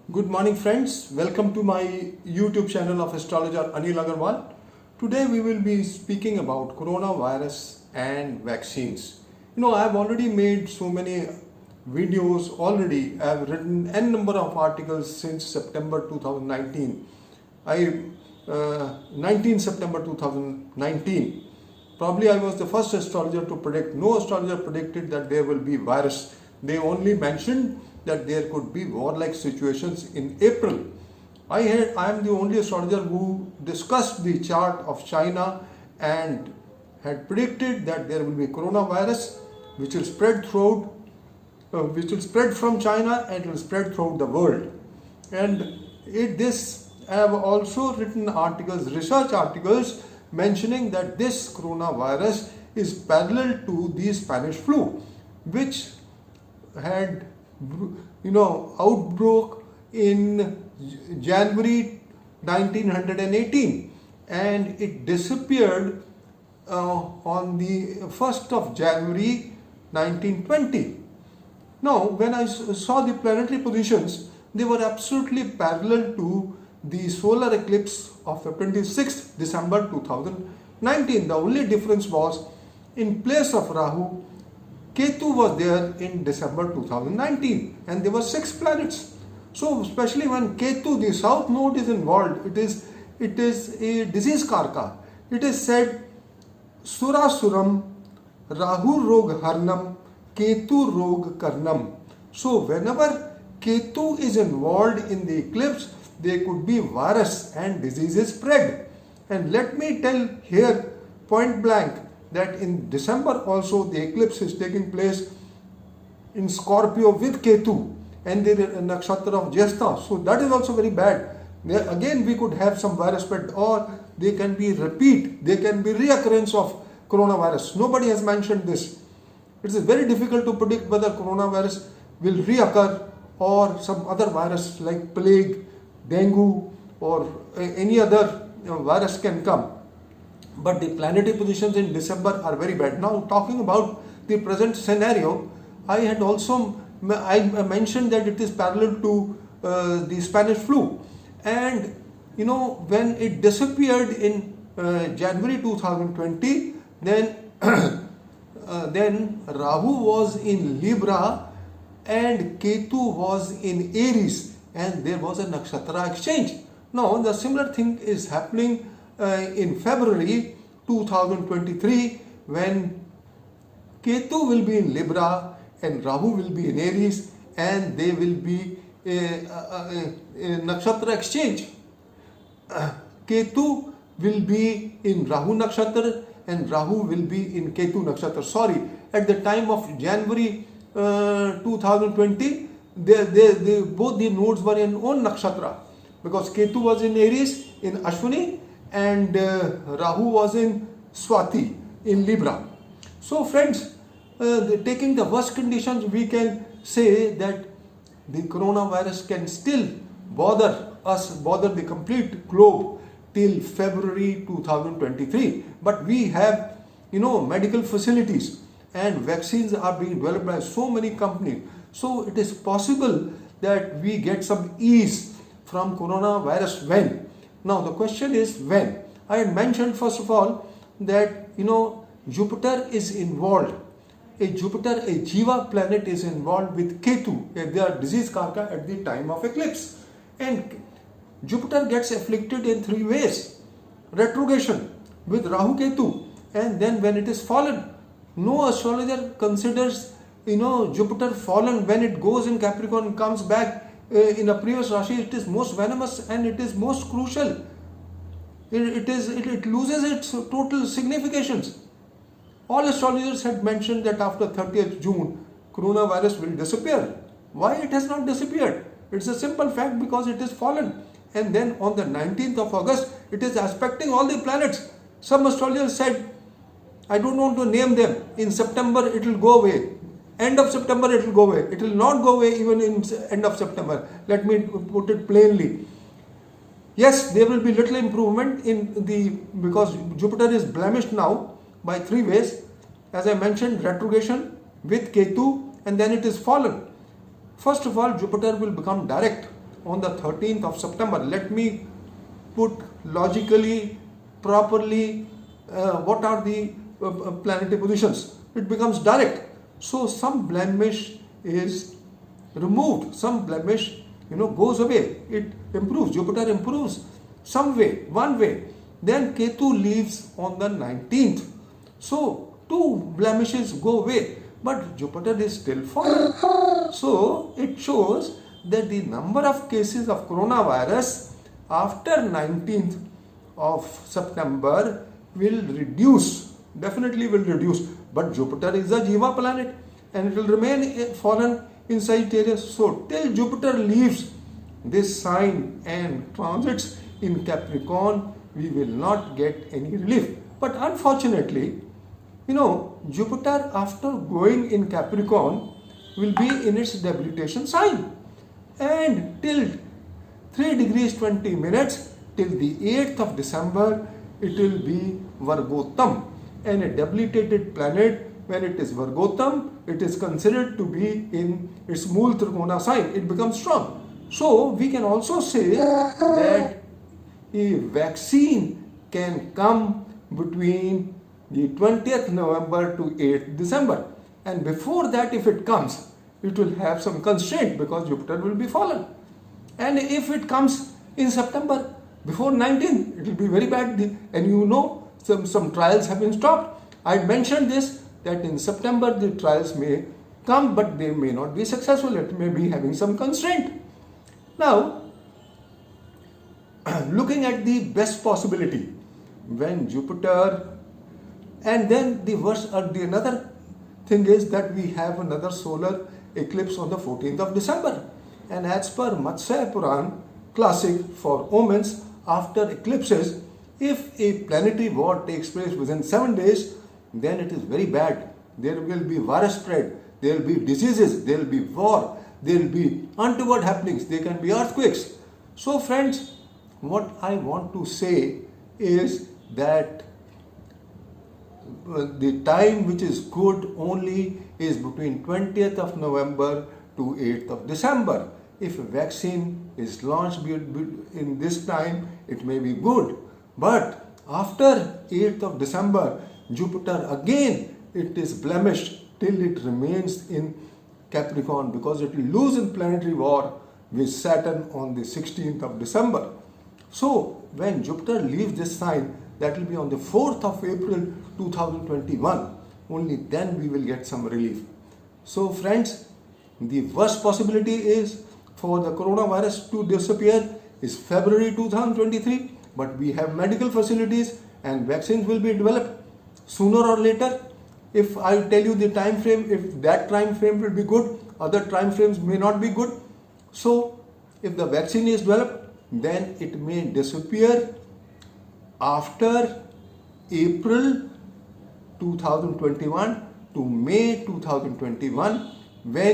Good morning, friends. Welcome to my YouTube channel of astrologer Anil Agarwal. Today we will be speaking about coronavirus and vaccines. I have already made so many videos already. I have written n number of articles since September 2019. 19 September 2019. Probably I was the first astrologer to predict. No astrologer predicted that there will be virus. They only mentioned that there could be warlike situations in April. I am the only astrologer who discussed the chart of China and had predicted that there will be coronavirus which will spread from China and will spread throughout the world. And I have also written articles, research articles mentioning that this coronavirus is parallel to the Spanish flu, which had outbroke in January 1918 and it disappeared on the 1st of January 1920. Now, when I saw the planetary positions, they were absolutely parallel to the solar eclipse of 26th December 2019. The only difference was, in place of Rahu, Ketu was there in December 2019 and there were 6 planets. So especially when Ketu, the south node, is involved, it is a disease karka. It is said Surasuram Rahu Rog Harnam Ketu Rog Karnam. So whenever Ketu is involved in the eclipse, there could be virus and diseases spread. And let me tell here point blank that in December also the eclipse is taking place in Scorpio with Ketu and the nakshatra of Jyestha. So that is also very bad. There again we could have some virus spread, or there can be reoccurrence of coronavirus. Nobody has mentioned this. It is very difficult to predict whether coronavirus will reoccur or some other virus like plague, dengue or any other virus can come. But the planetary positions in December are very bad. Now, talking about the present scenario, I mentioned that it is parallel to the Spanish flu. And when it disappeared in January 2020, then Rahu was in Libra and Ketu was in Aries, and there was a nakshatra exchange. Now, the similar thing is happening in February 2023 when Ketu will be in Libra and Rahu will be in Aries, and there will be a nakshatra exchange. Ketu will be in Rahu nakshatra and Rahu will be in Ketu nakshatra. Sorry, at the time of January 2020, both the nodes were in own nakshatra, because Ketu was in Aries in Ashwini and Rahu was in Swati in Libra. So friends, taking the worst conditions, we can say that the coronavirus can still bother the complete globe till February 2023. But we have medical facilities and vaccines are being developed by so many companies. So it is possible that we get some ease from coronavirus. When? Now the question is when. I had mentioned first of all that Jupiter is involved. A Jiva planet is involved with Ketu. They are disease karka at the time of eclipse. And Jupiter gets afflicted in 3 ways. Retrogression with Rahu Ketu, and then when it is fallen. No astrologer considers Jupiter fallen when it goes in Capricorn and comes back in a previous Rashi. It is most venomous and it is most crucial. It loses its total significations. All astrologers had mentioned that after 30th June, coronavirus will disappear. Why it has not disappeared? It's a simple fact, because it is fallen. And then on the 19th of August, it is aspecting all the planets. Some astrologers said, I don't want to name them, in September it will go away. End of September it will go away. It will not go away even in end of September. Let me put it plainly. Yes, there will be little improvement because Jupiter is blemished now by 3 ways. As I mentioned, retrogression with Ketu, and then it is fallen. First of all, Jupiter will become direct on the 13th of September. Let me put logically, properly, what are the planetary positions. It becomes direct. So some blemish is removed, some blemish goes away, it improves, Jupiter improves some way, one way. Then Ketu leaves on the 19th. So two blemishes go away, but Jupiter is still falling. So it shows that the number of cases of coronavirus after 19th of September will reduce, definitely will reduce. But Jupiter is a Jiva planet and it will remain fallen in Sagittarius. So till Jupiter leaves this sign and transits in Capricorn, we will not get any relief. But unfortunately, Jupiter after going in Capricorn will be in its debilitation sign. And till 3 degrees 20 minutes, till the 8th of December, it will be Vargotam. And a debilitated planet, when it is Vargotam, it is considered to be in its Mool Trikona sign. It becomes strong. So we can also say that a vaccine can come between the 20th November to 8th December. And before that, if it comes, it will have some constraint because Jupiter will be fallen. And if it comes in September, before 19th, it will be very bad. And some trials have been stopped. I mentioned this, that in September the trials may come, but they may not be successful. It may be having some constraint. Now, looking at the best possibility, when Jupiter, and then another thing is that we have another solar eclipse on the 14th of December. And as per Matsya Puran, classic for omens, after eclipses, if a planetary war takes place within 7 days, then it is very bad. There will be virus spread, there will be diseases, there will be war, there will be untoward happenings, there can be earthquakes. So friends, what I want to say is that the time which is good only is between 20th of November to 8th of December. If a vaccine is launched in this time, it may be good. But after 8th of December, Jupiter again, it is blemished till it remains in Capricorn, because it will lose in planetary war with Saturn on the 16th of December. So when Jupiter leaves this sign, that will be on the 4th of April 2021. Only then we will get some relief. So friends, the worst possibility is for the coronavirus to disappear is February 2023, but we have medical facilities and vaccines will be developed sooner or later. If I tell you the time frame, if that time frame will be good, other time frames may not be good. So if the vaccine is developed, then it may disappear after April 2021 to May 2021, when